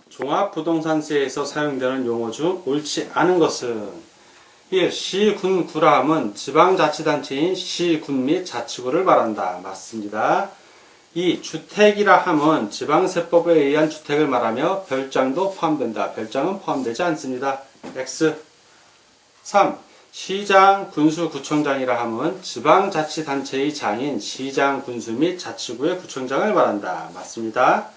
종합부동산세에서 사용되는 용어 중 옳지 않은 것은 1. 시군구라 함은 지방자치단체인 시군 및 자치구를 말한다. 맞습니다. 2. 주택이라 함은 지방세법에 의한 주택을 말하며 별장도 포함된다. 별장은 포함되지 않습니다. X. 3. 시장, 군수, 구청장이라 함은 지방자치단체의 장인 시장, 군수 및 자치구의 구청장을 말한다. 맞습니다.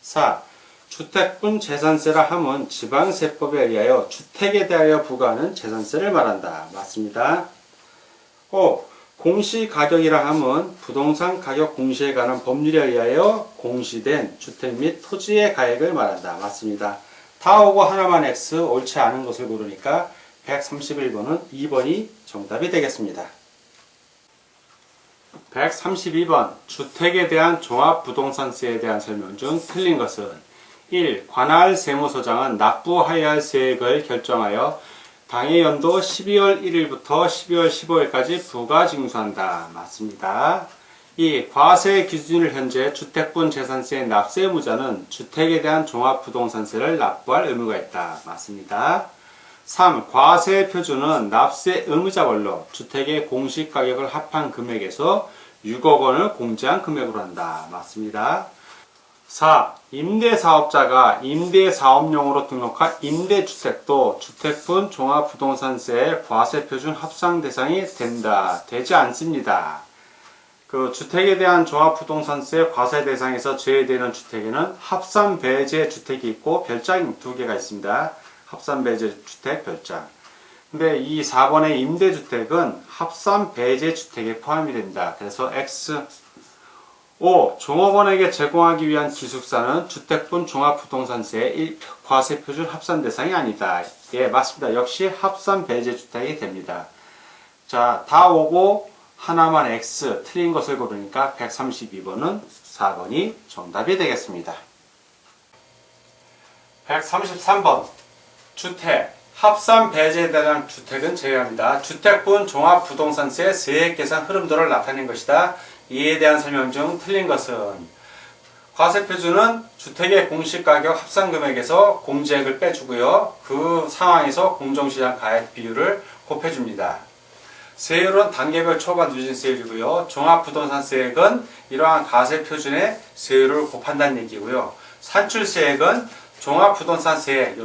4. 주택분 재산세라 함은 지방세법에 의하여 주택에 대하여 부과하는 재산세를 말한다. 맞습니다. 5. 공시가격이라 함은 부동산 가격 공시에 관한 법률에 의하여 공시된 주택 및 토지의 가액을 말한다. 맞습니다. 다 오고 하나만 X, 옳지 않은 것을 고르니까 131번은 2번이 정답이 되겠습니다. 132번 주택에 대한 종합부동산세에 대한 설명 중 틀린 것은 1. 관할 세무서장은 납부하여야 할 세액을 결정하여 당해연도 12월 1일부터 12월 15일까지 부가징수한다. 맞습니다. 2. 과세 기준일 현재 주택분 재산세 납세 의무자는 주택에 대한 종합부동산세를 납부할 의무가 있다. 맞습니다. 3. 과세 표준은 납세 의무자별로 주택의 공시가격을 합한 금액에서 6억 원을 공제한 금액으로 한다. 맞습니다. 4. 임대사업자가 임대사업용으로 등록한 임대주택도 주택분 종합부동산세의 과세표준 합상 대상이 된다. 되지 않습니다. 주택에 대한 종합부동산세 과세 대상에서 제외되는 주택에는 합산배제 주택이 있고 별장이 2개가 있습니다. 합산배제 주택, 별장. 근데 이 4번의 임대주택은 합산배제 주택에 포함이 된다. 그래서 X. 5. 종업원에게 제공하기 위한 기숙사는 주택분 종합부동산세의 과세표준 합산 대상이 아니다. 예, 맞습니다. 역시 합산배제주택이 됩니다. 자, 다 오고 하나만 X, 틀린 것을 고르니까 132번은 4번이 정답이 되겠습니다. 133번 주택, 합산배제에 대한 주택은 제외합니다. 주택분 종합부동산세 세액계산 흐름도를 나타낸 것이다. 이에 대한 설명 중 틀린 것은 과세표준은 주택의 공시가격 합산금액에서 공제액을 빼주고요. 그 상황에서 공정시장 가액 비율을 곱해줍니다. 세율은 단계별 초과 누진세율이고요. 종합부동산세액은 이러한 과세표준의 세율을 곱한다는 얘기고요. 산출세액은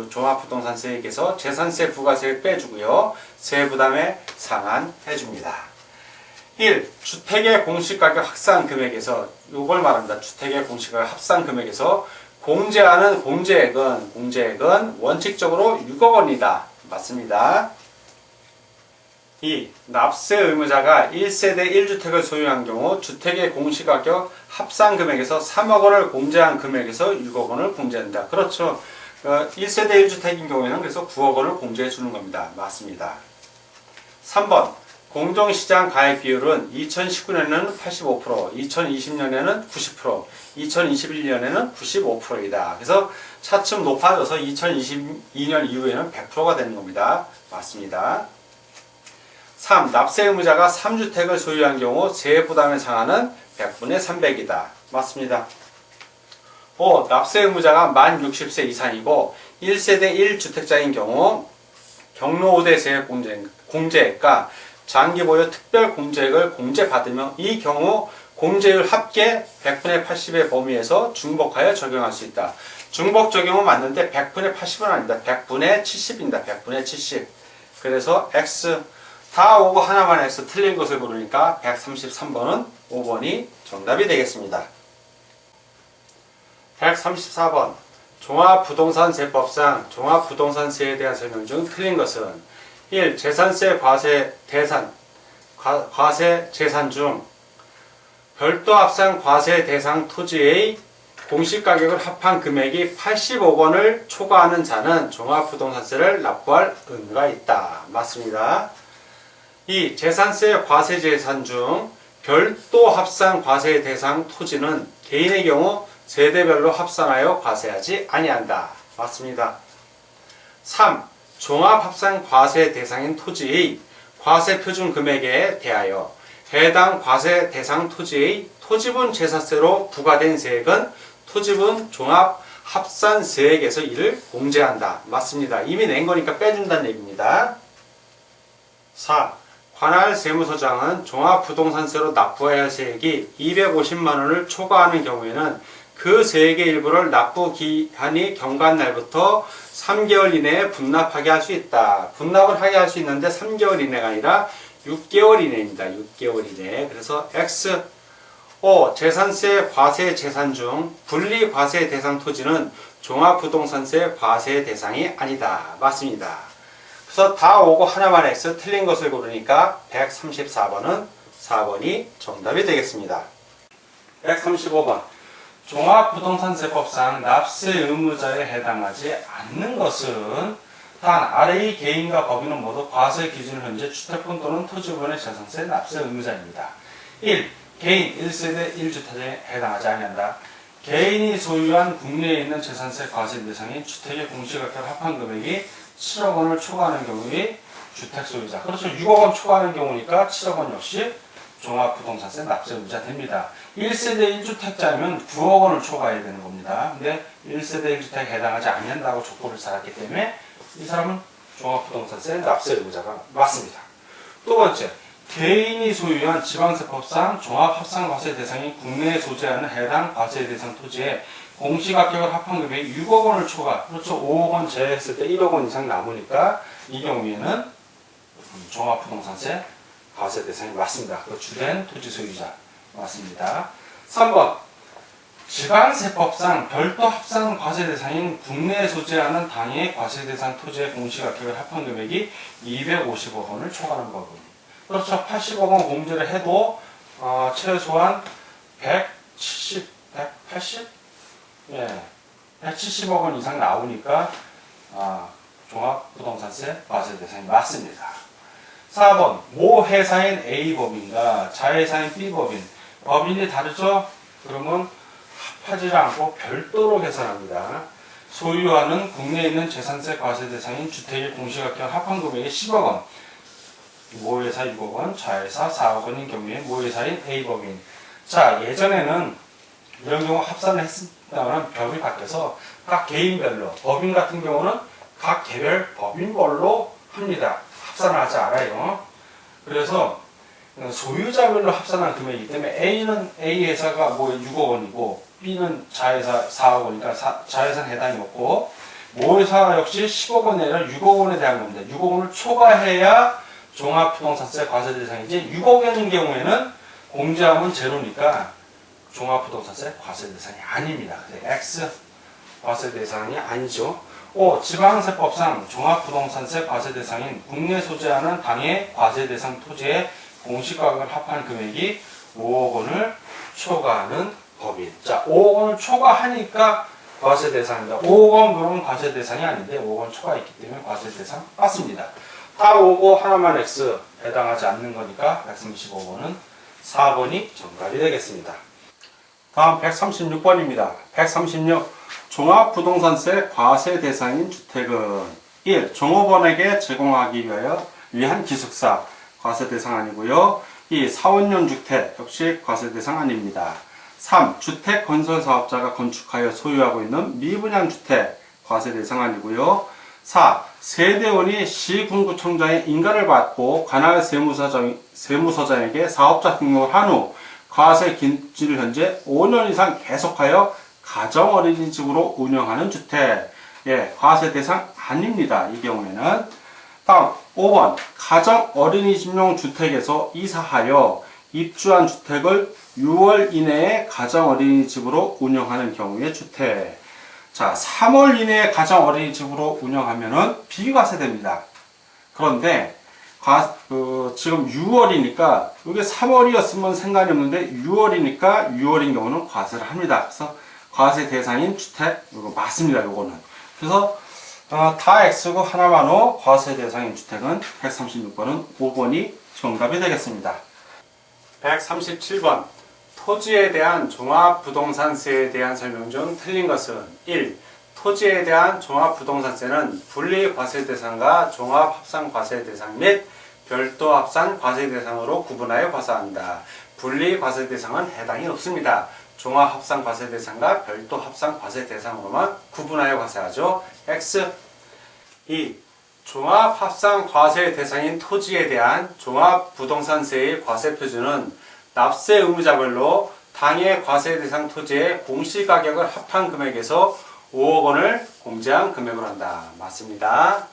종합부동산세액에서 재산세 부가세를 빼주고요. 세부담에 상환해줍니다. 1. 주택의 공시가격 합산금액에서 이걸 말합니다. 주택의 공시가격 합산금액에서 공제하는 공제액은 원칙적으로 6억 원이다. 맞습니다. 2. 납세 의무자가 1세대 1주택을 소유한 경우 주택의 공시가격 합산금액에서 3억 원을 공제한 금액에서 6억 원을 공제한다. 그렇죠. 1세대 1주택인 경우에는 그래서 9억 원을 공제해 주는 겁니다. 맞습니다. 3번. 공정시장 가액 비율은 2019년에는 85%, 2020년에는 90%, 2021년에는 95%이다. 그래서 차츰 높아져서 2022년 이후에는 100%가 되는 겁니다. 맞습니다. 3. 납세 의무자가 3주택을 소유한 경우 세부담의 상한은 100분의 300이다. 맞습니다. 5. 납세 의무자가 만 60세 이상이고 1세대 1주택자인 경우 경로 5대 세액 공제액과 장기보유 특별공제액을 공제받으며 이 경우 공제율 합계 100분의 80의 범위에서 중복하여 적용할 수 있다. 중복 적용은 맞는데 100분의 80은 아닙니다. 100분의 70입니다. 100분의 70. 그래서 X 다 오고 하나만 X 틀린 것을 고르니까 133번은 5번이 정답이 되겠습니다. 134번 종합부동산세법상 종합부동산세에 대한 설명 중 틀린 것은 1. 재산세 과세 재산 중 별도 합산 과세 대상 토지의 공시가격을 합한 금액이 80억 원을 초과하는 자는 종합부동산세를 납부할 의무가 있다. 맞습니다. 2. 재산세 과세 재산 중 별도 합산 과세 대상 토지는 개인의 경우 세대별로 합산하여 과세하지 아니한다. 맞습니다. 3. 종합합산 과세 대상인 토지의 과세 표준 금액에 대하여 해당 과세 대상 토지의 토지분 재산세로 부과된 세액은 토지분 종합 합산세액에서 이를 공제한다. 맞습니다. 이미 낸 거니까 빼준다는 얘기입니다. 4. 관할 세무서장은 종합부동산세로 납부해야 할 세액이 250만 원을 초과하는 경우에는 그 세액의 일부를 납부 기한이 경과한 날부터 3개월 이내에 분납하게 할 수 있다. 분납을 하게 할 수 있는데 3개월 이내가 아니라 6개월 이내입니다. 6개월 이내. 그래서 X. 5. 재산세 과세 재산 중 분리 과세 대상 토지는 종합부동산세 과세 대상이 아니다. 맞습니다. 그래서 다 오고 하나만 X, 틀린 것을 고르니까 134번은 4번이 정답이 되겠습니다. 135번. 종합부동산세법상 납세 의무자에 해당하지 않는 것은 단 아래의 개인과 법인은 모두 과세 기준 현재 주택분 또는 토지분의 재산세 납세 의무자입니다. 1. 개인 1세대 1주택에 해당하지 아니한다. 개인이 소유한 국내에 있는 재산세 과세 대상인 주택의 공시가격 합한 금액이 7억 원을 초과하는 경우에 주택 소유자. 그렇죠. 6억 원 초과하는 경우니까 7억 원 역시 종합부동산세 납세 의무자 됩니다. 1세대 1주택자면 9억 원을 초과해야 되는 겁니다. 근데 1세대 1주택에 해당하지 않는다고 족보를 살았기 때문에 이 사람은 종합부동산세 납세 의무자가 맞습니다. 두 번째, 개인이 소유한 지방세법상 종합합산과세 대상인 국내에 소재하는 해당 과세 대상 토지에 공시가격을 합한 금액이 6억 원을 초과, 그렇죠. 5억 원 제외했을 때 1억 원 이상 남으니까 이 경우에는 종합부동산세 과세 대상이 맞습니다. 그 주된 토지 소유자 맞습니다. 3번. 지방세법상 별도 합산 과세 대상인 국내에 소재하는 당해 과세 대상 토지의 공시가격을 합한 금액이 250억 원을 초과하는 거군. 그렇죠. 80억 원 공제를 해도 최소한 180? 예, 170억 원 이상 나오니까 종합부동산세 과세 대상이 맞습니다. 4번. 모 회사인 A법인과 자회사인 B법인. 법인이 다르죠? 그러면 합하지 않고 별도로 계산합니다. 소유하는 국내에 있는 재산세 과세 대상인 주택의 공시가격 합한 금액이 10억 원. 모 회사 6억 원, 자회사 4억 원인 경우에 모 회사인 A법인. 자, 예전에는 이런 경우 합산을 했다면 법이 바뀌어서 각 개인별로, 법인 같은 경우는 각 개별 법인별로 합니다. 합산을 하지 않아요. 그래서 소유자별로 합산한 금액이기 때문에 A는 A 회사가 뭐 6억 원이고 B는 자회사 4억 원이니까 자회사는 해당이 없고 모 회사 역시 10억 원이 아니라 6억 원에 대한 겁니다. 6억 원을 초과해야 종합부동산세 과세 대상이지 6억 원인 경우에는 공제하면 제로니까 종합부동산세 과세 대상이 아닙니다. X 과세 대상이 아니죠. 5. 지방세법상 종합부동산세 과세 대상인 국내 소재하는 당해 과세 대상 토지의 공시가격을 합한 금액이 5억 원을 초과하는 법인. 자, 5억 원을 초과하니까 과세 대상입니다. 5억 원 그러면 과세 대상이 아닌데 5억 원 초과했기 때문에 과세 대상 맞습니다. 다 오고 하나만 X 해당하지 않는 거니까 135번은 4번이 정답이 되겠습니다. 다음 136번입니다. 136. 종합부동산세 과세 대상인 주택은 1. 종업원에게 제공하기 위한 기숙사 과세 대상 아니고요. 2. 사원용 주택 역시 과세 대상 아닙니다. 3. 주택 건설 사업자가 건축하여 소유하고 있는 미분양 주택 과세 대상 아니고요. 4. 세대원이 시군구청장의 인가를 받고 관할 세무서장에게 사업자 등록을 한 후 과세 기준을 현재 5년 이상 계속하여 가정 어린이집으로 운영하는 주택. 예, 과세 대상 아닙니다. 이 경우에는. 다음 5번. 가정 어린이집용 주택에서 이사하여 입주한 주택을 6월 이내에 가정 어린이집으로 운영하는 경우의 주택. 자, 3월 이내에 가정 어린이집으로 운영하면은 비과세됩니다. 그런데 지금 6월이니까 이게 3월이었으면 상관이 없는데 6월이니까 6월인 경우는 과세를 합니다. 그래서 과세 대상인 주택 이거 맞습니다. 요거는. 그래서 다 X고 하나만 O 과세 대상인 주택은 136번은 5번이 정답이 되겠습니다. 137번. 토지에 대한 종합부동산세에 대한 설명 중 틀린 것은 1. 토지에 대한 종합부동산세는 분리과세 대상과 종합합산과세 대상 및 별도 합산 과세 대상으로 구분하여 과세한다. 분리과세 대상은 해당이 없습니다. 종합합산과세대상과 별도합산과세대상으로만 구분하여 과세하죠. X. 2. 종합합산과세대상인 토지에 대한 종합부동산세의 과세표준은 납세 의무자별로 당해 과세대상 토지의 공시가격을 합한 금액에서 5억 원을 공제한 금액으로 한다. 맞습니다.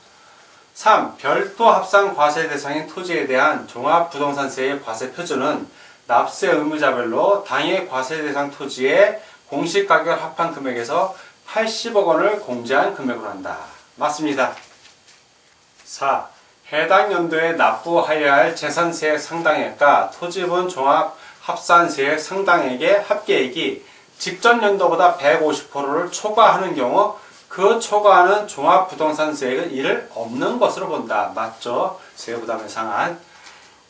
3. 별도 합산 과세 대상인 토지에 대한 종합부동산세의 과세표준은 납세 의무자별로 당해 과세 대상 토지의 공시가격을 합한 금액에서 80억 원을 공제한 금액으로 한다. 맞습니다. 4. 해당 연도에 납부하여야 할 재산세액 상당액과 토지분 종합합산세액 상당액의 합계액이 직전 연도보다 150%를 초과하는 경우 그 초과하는 종합부동산세액은 이를 없는 것으로 본다. 맞죠? 세부담의 상한.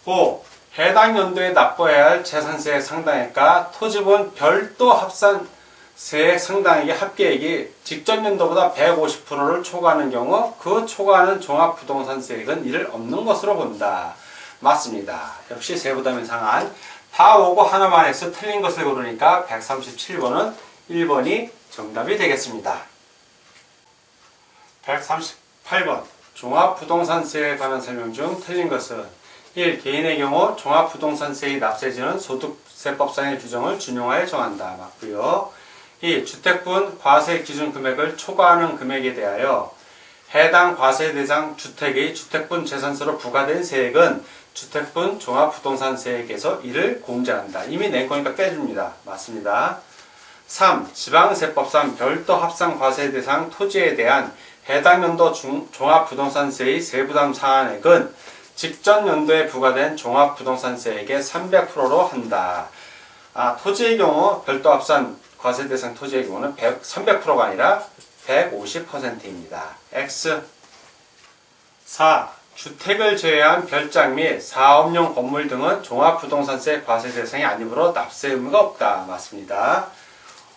5. 해당 연도에 납부해야 할 재산세액 상당액과 토지분 별도 합산세액 상당액의 합계액이 직전 연도보다 150%를 초과하는 경우 그 초과하는 종합부동산세액은 이를 없는 것으로 본다. 맞습니다. 역시 세부담의 상한. 다 오고 하나만 해서 틀린 것을 고르니까 137번은 1번이 정답이 되겠습니다. 138번 종합부동산세에 관한 설명 중 틀린 것은 1. 개인의 경우 종합부동산세의 납세지는 소득세법상의 규정을 준용하여 정한다. 맞고요. 2. 주택분 과세 기준 금액을 초과하는 금액에 대하여 해당 과세 대상 주택의 주택분 재산세로 부과된 세액은 주택분 종합부동산세액에서 이를 공제한다. 이미 낸 거니까 빼줍니다. 맞습니다. 3. 지방세법상 별도 합산 과세 대상 토지에 대한 해당 연도 종합부동산세의 세부담 상한액은 직전 연도에 부과된 종합부동산세액의 300%로 한다. 토지의 경우 별도 합산 과세 대상 토지의 경우는 300%가 아니라 150%입니다. X. 4. 주택을 제외한 별장 및 사업용 건물 등은 종합부동산세 과세 대상이 아니므로 납세 의무가 없다. 맞습니다.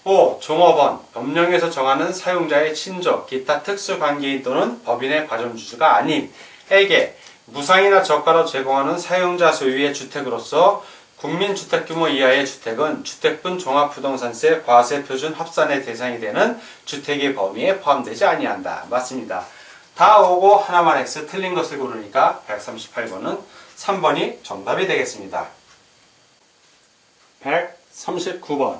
5. 종업원, 법령에서 정하는 사용자의 친족, 기타 특수관계인 또는 법인의 과점주주가 아님에게 무상이나 저가로 제공하는 사용자 소유의 주택으로서 국민주택규모 이하의 주택은 주택분 종합부동산세 과세표준 합산의 대상이 되는 주택의 범위에 포함되지 아니한다. 맞습니다. 다 오고 하나만 X 틀린 것을 고르니까 138번은 3번이 정답이 되겠습니다. 139번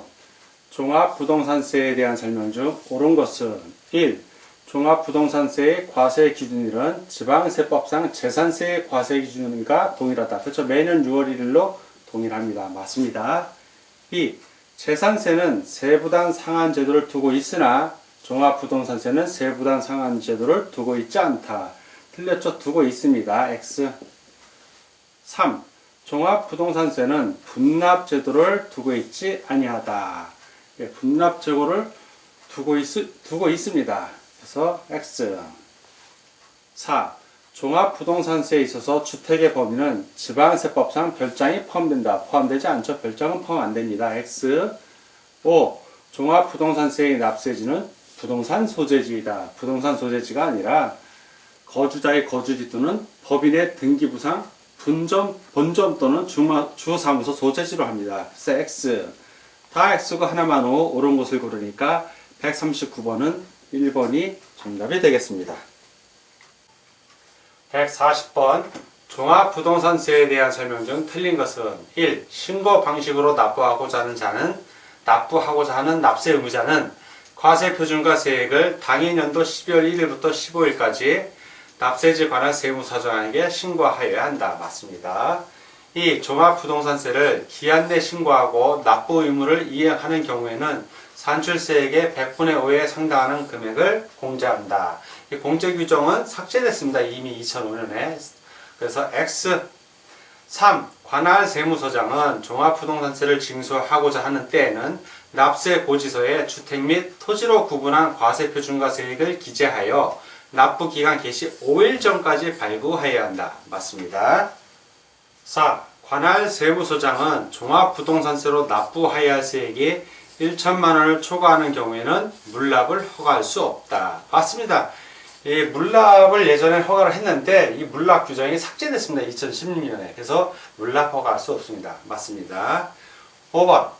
종합부동산세에 대한 설명 중 옳은 것은 1. 종합부동산세의 과세 기준일은 지방세법상 재산세의 과세 기준과 동일하다. 그렇죠. 매년 6월 1일로 동일합니다. 맞습니다. 2. 재산세는 세부담 상한 제도를 두고 있으나 종합부동산세는 세부담 상한 제도를 두고 있지 않다. 틀렸죠. 두고 있습니다. X. 3. 종합부동산세는 분납제도를 두고 있지 아니하다. 예, 분납제도를 두고 있습니다. 그래서 X. 4. 종합부동산세에 있어서 주택의 범위는 지방세법상 별장이 포함된다. 포함되지 않죠. 별장은 포함 안 됩니다. X. 5. 종합부동산세의 납세지는 부동산 소재지이다. 부동산 소재지가 아니라 거주자의 거주지 또는 법인의 등기부상 본점 또는 주사무소 소재지로 합니다. 그래서 X. 다 X가 하나만 옳은 것을 고르니까 139번은 1번이 정답이 되겠습니다. 140번 종합부동산세에 대한 설명 중 틀린 것은 1. 신고 방식으로 납부하고자 하는 납세 의무자는 과세표준과 세액을 당일 연도 12월 1일부터 15일까지 납세지에 관한 세무사정에게 신고하여야 한다. 맞습니다. 2. 종합부동산세를 기한 내 신고하고 납부 의무를 이행하는 경우에는 산출세액의 100분의 5에 해당하는 금액을 공제한다. 이 공제 규정은 삭제됐습니다. 이미 2005년에. 그래서 X. 3. 관할 세무서장은 종합부동산세를 징수하고자 하는 때에는 납세 고지서에 주택 및 토지로 구분한 과세표준과 세액을 기재하여 납부기간 개시 5일 전까지 발부하여야 한다. 맞습니다. 4. 관할 세무서장은 종합부동산세로 납부하여야 할 세액이 1천만 원을 초과하는 경우에는 물납을 허가할 수 없다. 맞습니다. 이 물납을 예전에 허가를 했는데 이 물납 규정이 삭제됐습니다. 2016년에. 그래서 물납 허가할 수 없습니다. 맞습니다. 5번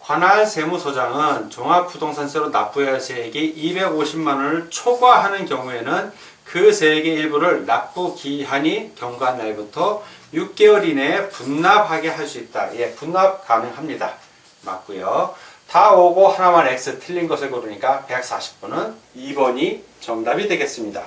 관할 세무서장은 종합부동산세로 납부해야 할 세액이 250만 원을 초과하는 경우에는 그 세액의 일부를 납부 기한이 경과한 날부터 6개월 이내에 분납하게 할 수 있다. 예, 분납 가능합니다. 맞고요. 다 오고 하나만 X 틀린 것을 고르니까 140번은 2번이 정답이 되겠습니다.